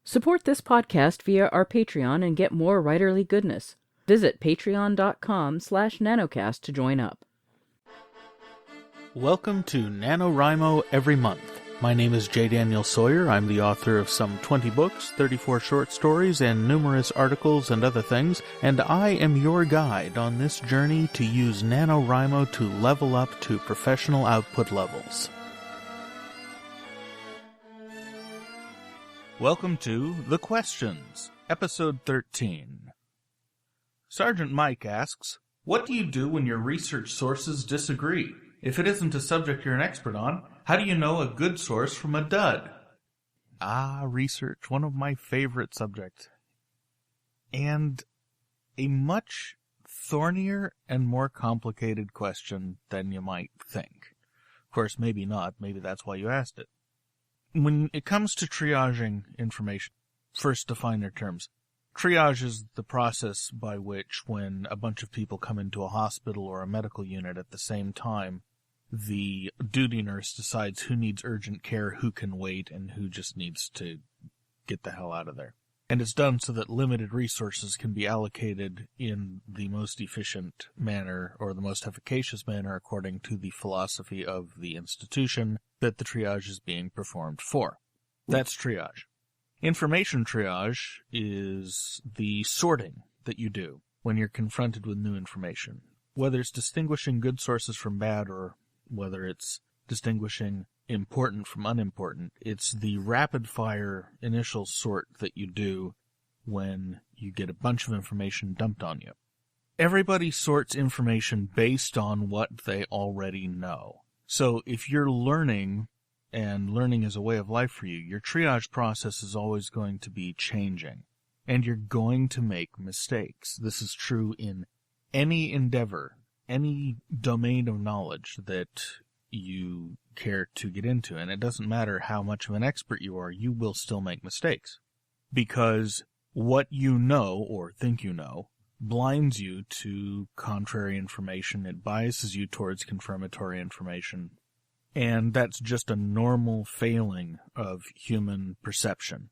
Support this podcast via our Patreon and get more writerly goodness. Visit patreon.com/nanocast to join up. Welcome to NaNoWriMo Every Month. My name is J. Daniel Sawyer. I'm the author of some 20 books, 34 short stories, and numerous articles and other things, and I am your guide on this journey to use NaNoWriMo to level up to professional output levels. Welcome to The Questions, Episode 13. Sgt Mike asks, what do you do when your research sources disagree? If it isn't a subject you're an expert on, how do you know a good source from a dud? Research, one of my favorite subjects. And a much thornier and more complicated question than you might think. Of course, maybe not. Maybe that's why you asked it. When it comes to triaging information, first define their terms. Triage is the process by which, when a bunch of people come into a hospital or a medical unit at the same time, the duty nurse decides who needs urgent care, who can wait, and who just needs to get the hell out of there. And it's done so that limited resources can be allocated in the most efficient manner or the most efficacious manner according to the philosophy of the institution that the triage is being performed for. That's triage. Information triage is the sorting that you do when you're confronted with new information. Whether it's distinguishing good sources from bad or whether it's distinguishing important from unimportant, it's the rapid-fire initial sort that you do when you get a bunch of information dumped on you. Everybody sorts information based on what they already know. So if you're learning, and learning is a way of life for you, your triage process is always going to be changing, and you're going to make mistakes. This is true in any endeavor, any domain of knowledge that you care to get into, and it doesn't matter how much of an expert you are, you will still make mistakes. Because what you know, or think you know, blinds you to contrary information, it biases you towards confirmatory information, and that's just a normal failing of human perception.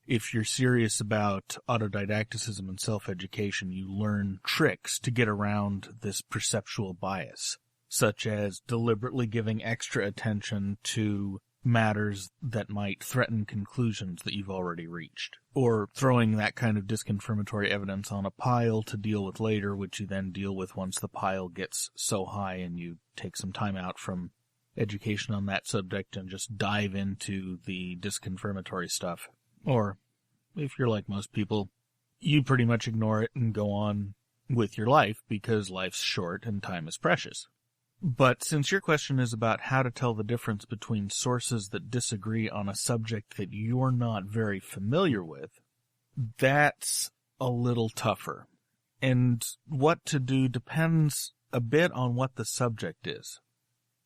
If you're serious about autodidacticism and self-education, you learn tricks to get around this perceptual bias, such as deliberately giving extra attention to matters that might threaten conclusions that you've already reached, or throwing that kind of disconfirmatory evidence on a pile to deal with later, which you then deal with once the pile gets so high and you take some time out from education on that subject and just dive into the disconfirmatory stuff. Or, if you're like most people, you pretty much ignore it and go on with your life because life's short and time is precious. But since your question is about how to tell the difference between sources that disagree on a subject that you're not very familiar with, that's a little tougher. And what to do depends a bit on what the subject is.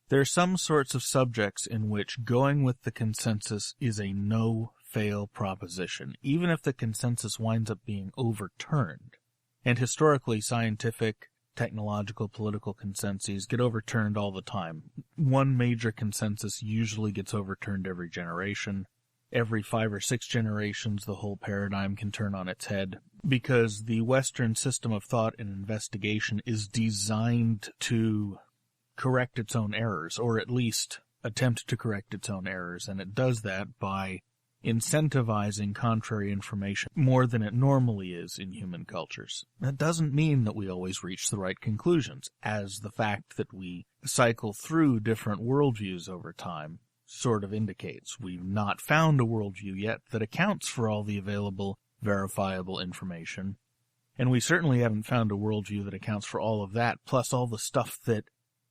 There are some sorts of subjects in which going with the consensus is a no-fail proposition, even if the consensus winds up being overturned. And historically, scientific, technological, political consensus get overturned all the time. One major consensus usually gets overturned every generation. Every 5 or 6 generations, the whole paradigm can turn on its head, because the Western system of thought and investigation is designed to correct its own errors, or at least attempt to correct its own errors, and it does that by incentivizing contrary information more than it normally is in human cultures. That doesn't mean that we always reach the right conclusions, as the fact that we cycle through different worldviews over time sort of indicates. We've not found a worldview yet that accounts for all the available verifiable information, and we certainly haven't found a worldview that accounts for all of that, plus all the stuff that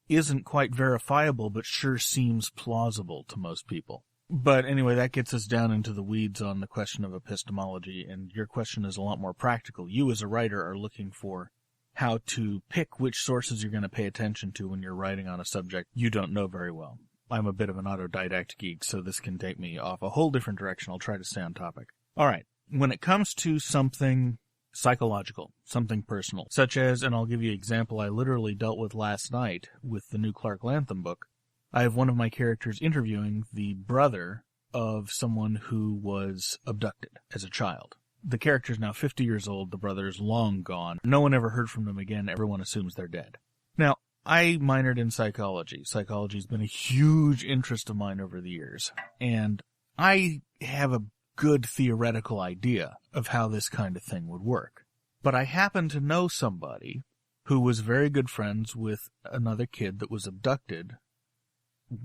isn't quite verifiable but sure seems plausible to most people. But anyway, that gets us down into the weeds on the question of epistemology, and your question is a lot more practical. You as a writer are looking for how to pick which sources you're going to pay attention to when you're writing on a subject you don't know very well. I'm a bit of an autodidact geek, so this can take me off a whole different direction. I'll try to stay on topic. All right, when it comes to something psychological, something personal, such as, and I'll give you an example I literally dealt with last night with the new Clark Lantham book, I have one of my characters interviewing the brother of someone who was abducted as a child. The character's now 50 years old, the brother's long gone. No one ever heard from them again, everyone assumes they're dead. Now, I minored in psychology. Psychology's been a huge interest of mine over the years, and I have a good theoretical idea of how this kind of thing would work. But I happen to know somebody who was very good friends with another kid that was abducted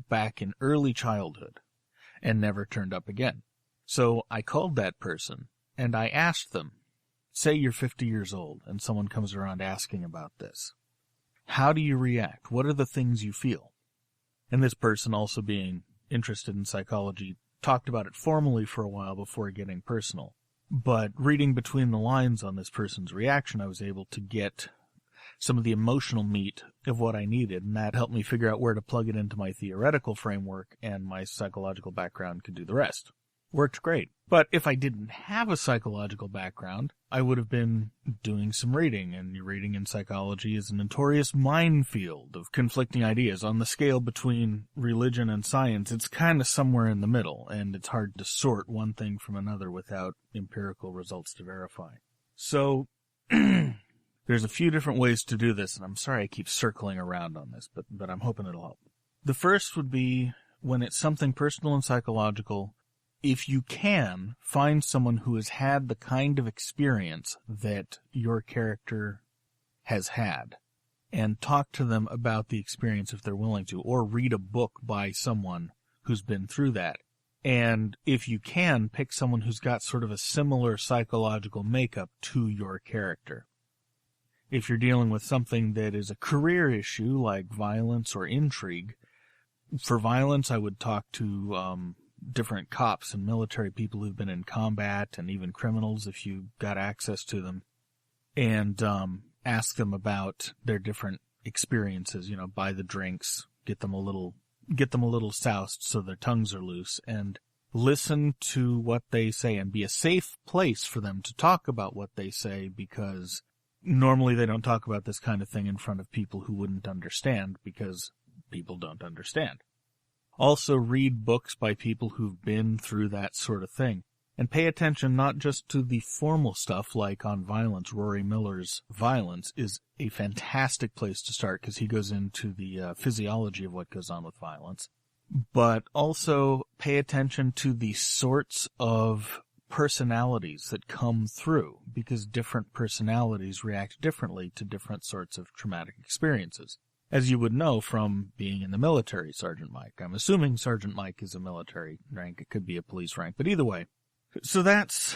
back in early childhood and never turned up again. So I called that person and I asked them, say you're 50 years old and someone comes around asking about this. How do you react? What are the things you feel? And this person, also being interested in psychology, talked about it formally for a while before getting personal. But reading between the lines on this person's reaction, I was able to get some of the emotional meat of what I needed, and that helped me figure out where to plug it into my theoretical framework, and my psychological background could do the rest. Worked great. But if I didn't have a psychological background, I would have been doing some reading, and reading in psychology is a notorious minefield of conflicting ideas. On the scale between religion and science, it's kind of somewhere in the middle, and it's hard to sort one thing from another without empirical results to verify. So, there's a few different ways to do this, and I'm sorry I keep circling around on this, but I'm hoping it'll help. The first would be, when it's something personal and psychological, if you can, find someone who has had the kind of experience that your character has had, and talk to them about the experience if they're willing to, or read a book by someone who's been through that. And if you can, pick someone who's got sort of a similar psychological makeup to your character. If you're dealing with something that is a career issue, like violence or intrigue, for violence I would talk to different cops and military people who've been in combat, and even criminals if you got access to them, and ask them about their different experiences. Buy the drinks, get them a little soused so their tongues are loose, and listen to what they say, and be a safe place for them to talk about what they say, because normally they don't talk about this kind of thing in front of people who wouldn't understand, because people don't understand. Also, read books by people who've been through that sort of thing. And pay attention not just to the formal stuff, like on violence. Rory Miller's Violence is a fantastic place to start, because he goes into the physiology of what goes on with violence. But also pay attention to the sorts of personalities that come through, because different personalities react differently to different sorts of traumatic experiences. As you would know from being in the military, Sgt Mike. I'm assuming Sgt Mike is a military rank. It could be a police rank, but either way. So that's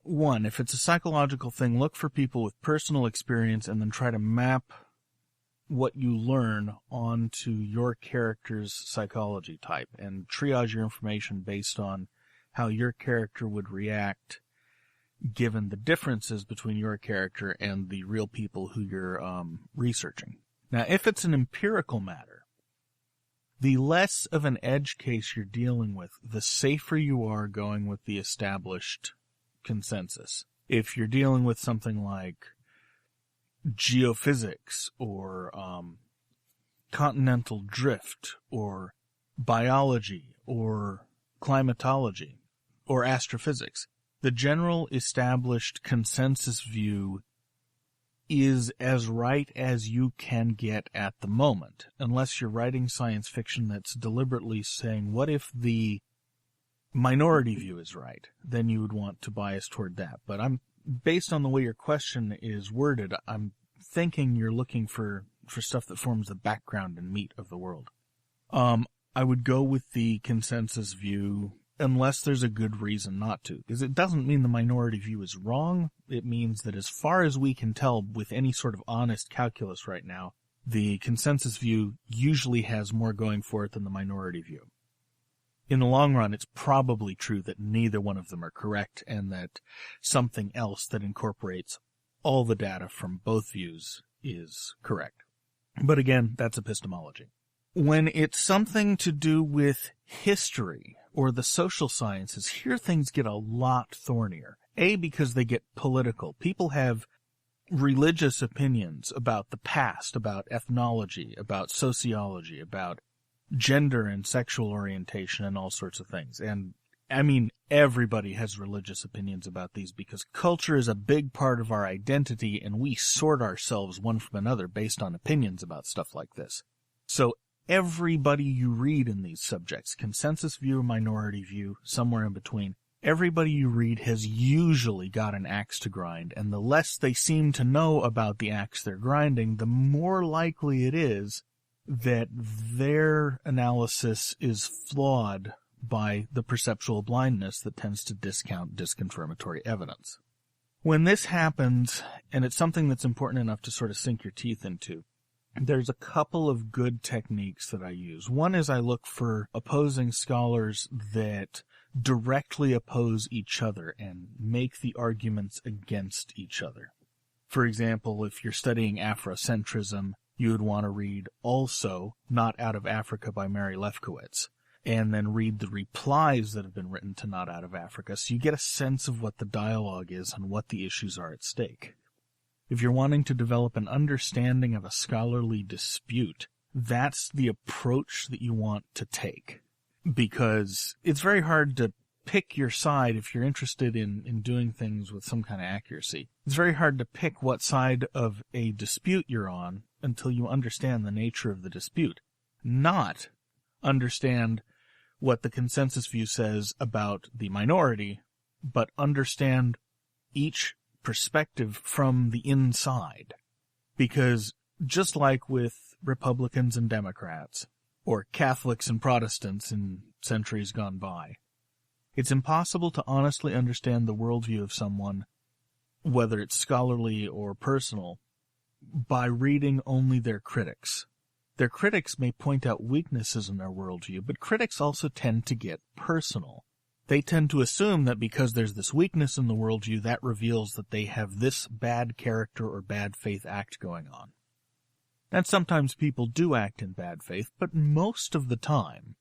one. If it's a psychological thing, look for people with personal experience and then try to map what you learn onto your character's psychology type, and triage your information based on how your character would react given the differences between your character and the real people who you're researching. Now, if it's an empirical matter, the less of an edge case you're dealing with, the safer you are going with the established consensus. If you're dealing with something like geophysics or continental drift or biology or climatology or astrophysics, the general established consensus view is as right as you can get at the moment, unless you're writing science fiction that's deliberately saying, what if the minority view is right? Then you would want to bias toward that. But based on the way your question is worded, I'm thinking you're looking for stuff that forms the background and meat of the world. I would go with the consensus view, unless there's a good reason not to. Because it doesn't mean the minority view is wrong. It means that as far as we can tell with any sort of honest calculus right now, the consensus view usually has more going for it than the minority view. In the long run, it's probably true that neither one of them are correct, and that something else that incorporates all the data from both views is correct. But again, that's epistemology. When it's something to do with history or the social sciences, here things get a lot thornier. A, because they get political. People have religious opinions about the past, about ethnology, about sociology, about gender and sexual orientation and all sorts of things. And I mean, everybody has religious opinions about these because culture is a big part of our identity, and we sort ourselves one from another based on opinions about stuff like this. So everybody you read in these subjects, consensus view, minority view, somewhere in between, everybody you read has usually got an axe to grind, and the less they seem to know about the axe they're grinding, the more likely it is that their analysis is flawed by the perceptual blindness that tends to discount disconfirmatory evidence. When this happens, and it's something that's important enough to sort of sink your teeth into, there's a couple of good techniques that I use. One is I look for opposing scholars that directly oppose each other and make the arguments against each other. For example, if you're studying Afrocentrism, you would want to read Also Not Out of Africa by Mary Lefkowitz, and then read the replies that have been written to Not Out of Africa, so you get a sense of what the dialogue is and what the issues are at stake. If you're wanting to develop an understanding of a scholarly dispute, that's the approach that you want to take, because it's very hard to pick your side if you're interested in doing things with some kind of accuracy. It's very hard to pick what side of a dispute you're on until you understand the nature of the dispute, not understand what the consensus view says about the minority, but understand each perspective from the inside. Because just like with Republicans and Democrats, or Catholics and Protestants in centuries gone by, it's impossible to honestly understand the worldview of someone, whether it's scholarly or personal, by reading only their critics. Their critics may point out weaknesses in their worldview, but critics also tend to get personal. They tend to assume that because there's this weakness in the worldview, that reveals that they have this bad character or bad faith act going on. And sometimes people do act in bad faith, but most of the time,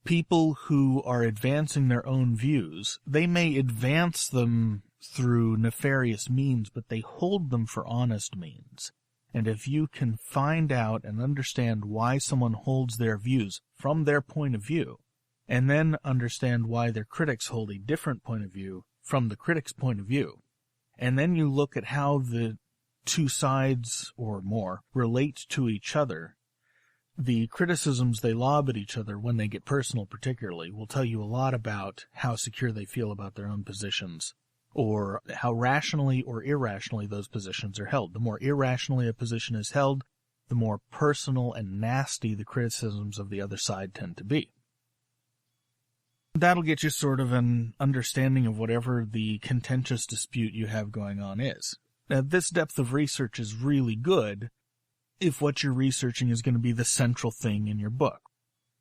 people who are advancing their own views, they may advance them through nefarious means, but they hold them for honest means. And if you can find out and understand why someone holds their views from their point of view, and then understand why their critics hold a different point of view from the critic's point of view, and then you look at how the two sides or more relate to each other, the criticisms they lob at each other when they get personal particularly will tell you a lot about how secure they feel about their own positions, or how rationally or irrationally those positions are held. The more irrationally a position is held, the more personal and nasty the criticisms of the other side tend to be. That'll get you sort of an understanding of whatever the contentious dispute you have going on is. Now, this depth of research is really good if what you're researching is going to be the central thing in your book.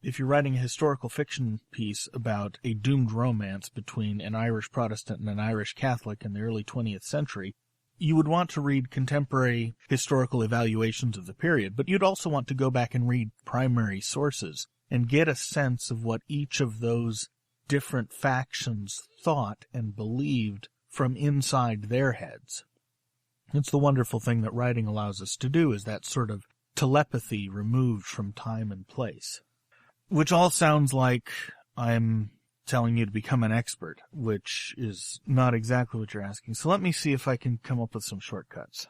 If you're writing a historical fiction piece about a doomed romance between an Irish Protestant and an Irish Catholic in the early 20th century, you would want to read contemporary historical evaluations of the period, but you'd also want to go back and read primary sources and get a sense of what each of those different factions thought and believed from inside their heads. It's the wonderful thing that writing allows us to do, is that sort of telepathy removed from time and place. Which all sounds like I'm telling you to become an expert, which is not exactly what you're asking. So let me see if I can come up with some shortcuts.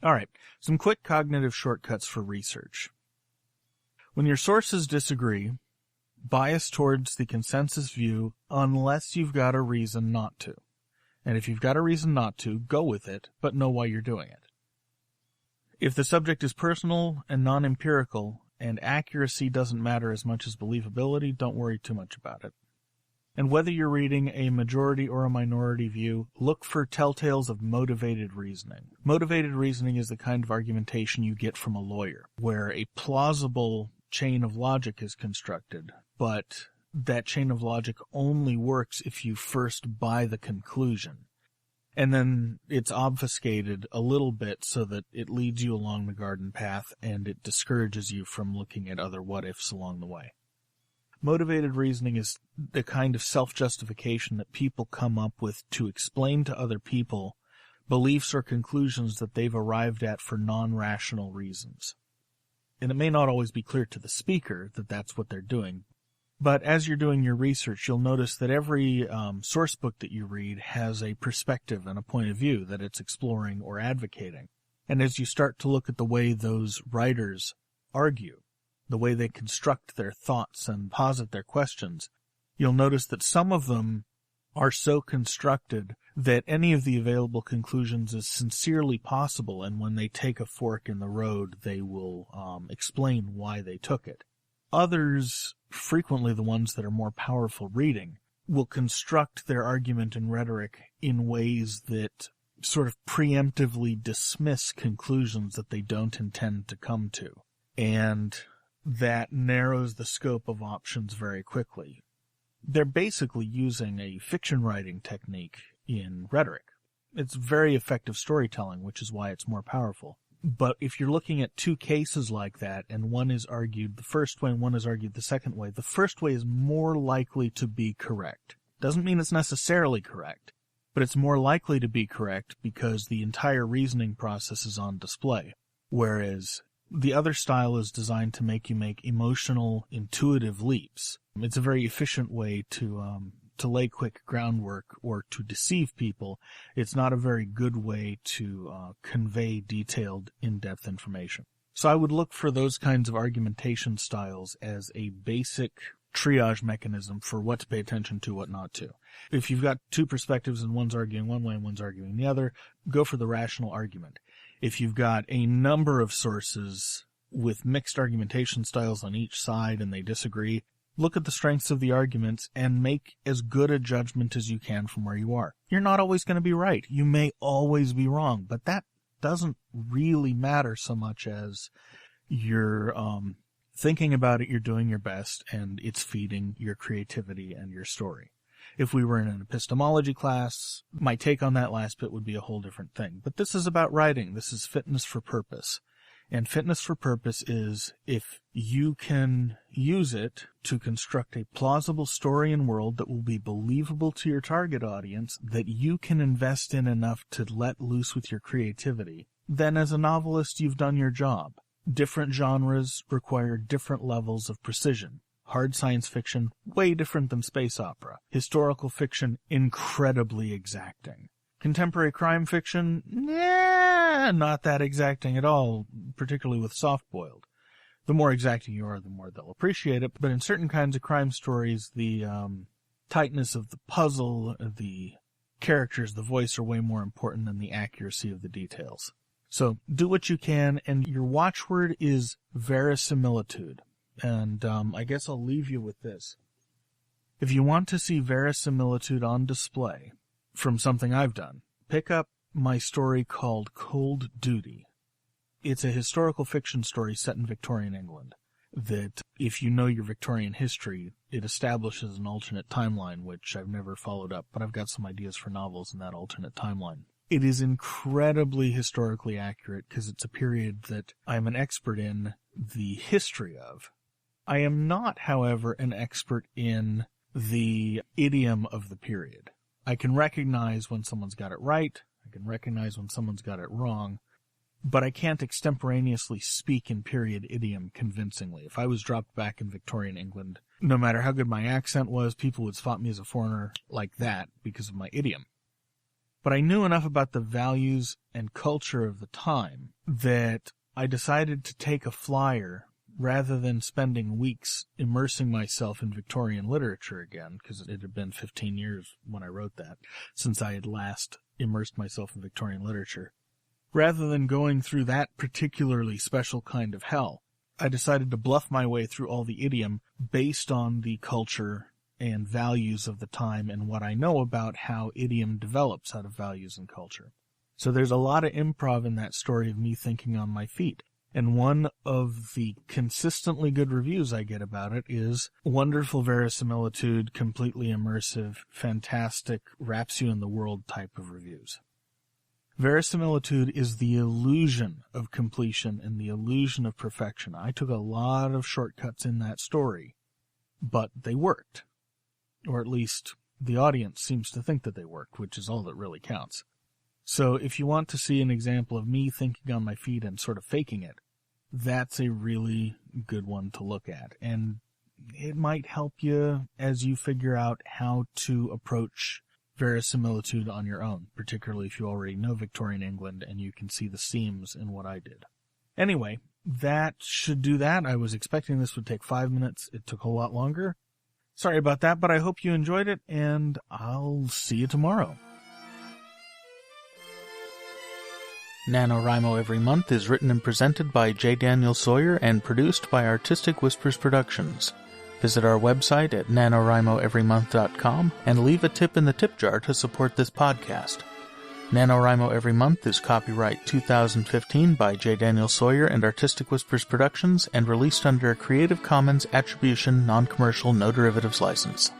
All right, some quick cognitive shortcuts for research. When your sources disagree, bias towards the consensus view unless you've got a reason not to. And if you've got a reason not to, go with it, but know why you're doing it. If the subject is personal and non-empirical, and accuracy doesn't matter as much as believability, don't worry too much about it. And whether you're reading a majority or a minority view, look for telltales of motivated reasoning. Motivated reasoning is the kind of argumentation you get from a lawyer, where a plausible chain of logic is constructed, but that chain of logic only works if you first buy the conclusion. And then it's obfuscated a little bit so that it leads you along the garden path and it discourages you from looking at other what-ifs along the way. Motivated reasoning is the kind of self-justification that people come up with to explain to other people beliefs or conclusions that they've arrived at for non-rational reasons. And it may not always be clear to the speaker that that's what they're doing, But as you're doing your research, you'll notice that every source book that you read has a perspective and a point of view that it's exploring or advocating. And as you start to look at the way those writers argue, the way they construct their thoughts and posit their questions, you'll notice that some of them are so constructed that any of the available conclusions is sincerely possible, and when they take a fork in the road, they will explain why they took it. Others, frequently the ones that are more powerful reading, will construct their argument and rhetoric in ways that sort of preemptively dismiss conclusions that they don't intend to come to. And that narrows the scope of options very quickly. They're basically using a fiction writing technique in rhetoric. It's very effective storytelling, which is why it's more powerful. But if you're looking at two cases like that, and one is argued the first way and one is argued the second way, the first way is more likely to be correct. Doesn't mean it's necessarily correct, but it's more likely to be correct because the entire reasoning process is on display. Whereas the other style is designed to make you make emotional, intuitive leaps. It's a very efficient way to lay quick groundwork or to deceive people. It's not a very good way to convey detailed, in-depth information. So I would look for those kinds of argumentation styles as a basic triage mechanism for what to pay attention to, what not to. If you've got two perspectives and one's arguing one way and one's arguing the other, go for the rational argument. If you've got a number of sources with mixed argumentation styles on each side and they disagree, look at the strengths of the arguments and make as good a judgment as you can from where you are. You're not always going to be right. You may always be wrong, but that doesn't really matter so much as you're thinking about it, you're doing your best, and it's feeding your creativity and your story. If we were in an epistemology class, my take on that last bit would be a whole different thing. But this is about writing. This is fitness for purpose. And fitness for purpose is if you can use it to construct a plausible story and world that will be believable to your target audience, that you can invest in enough to let loose with your creativity, then as a novelist, you've done your job. Different genres require different levels of precision. Hard science fiction, way different than space opera. Historical fiction, incredibly exacting. Contemporary crime fiction, not that exacting at all, particularly with soft-boiled. The more exacting you are, the more they'll appreciate it. But in certain kinds of crime stories, the tightness of the puzzle, the characters, the voice are way more important than the accuracy of the details. So do what you can, and your watchword is verisimilitude. And I guess I'll leave you with this. If you want to see verisimilitude on display from something I've done, pick up my story called Cold Duty. It's a historical fiction story set in Victorian England that, if you know your Victorian history, it establishes an alternate timeline, which I've never followed up, but I've got some ideas for novels in that alternate timeline. It is incredibly historically accurate because it's a period that I'm an expert in the history of. I am not, however, an expert in the idiom of the period. I can recognize when someone's got it right, I can recognize when someone's got it wrong, but I can't extemporaneously speak in period idiom convincingly. If I was dropped back in Victorian England, no matter how good my accent was, people would spot me as a foreigner like that because of my idiom. But I knew enough about the values and culture of the time that I decided to take a flyer rather than spending weeks immersing myself in Victorian literature again, because it had been 15 years when I wrote that, since I had last immersed myself in Victorian literature. Rather than going through that particularly special kind of hell, I decided to bluff my way through all the idiom based on the culture and values of the time and what I know about how idiom develops out of values and culture. So there's a lot of improv in that story of me thinking on my feet. And one of the consistently good reviews I get about it is wonderful verisimilitude, completely immersive, fantastic, wraps you in the world type of reviews. Verisimilitude is the illusion of completion and the illusion of perfection. I took a lot of shortcuts in that story, but they worked. Or at least the audience seems to think that they worked, which is all that really counts. So if you want to see an example of me thinking on my feet and sort of faking it, that's a really good one to look at. And it might help you as you figure out how to approach verisimilitude on your own, particularly if you already know Victorian England and you can see the seams in what I did. Anyway, that should do that. I was expecting this would take 5 minutes. It took a lot longer. Sorry about that, but I hope you enjoyed it, and I'll see you tomorrow. NaNoWriMo Every Month is written and presented by J. Daniel Sawyer and produced by Artistic Whispers Productions. Visit our website at NaNoWriMoEveryMonth.com and leave a tip in the tip jar to support this podcast. NaNoWriMo Every Month is copyright 2015 by J. Daniel Sawyer and Artistic Whispers Productions and released under a Creative Commons Attribution Non-Commercial No Derivatives license.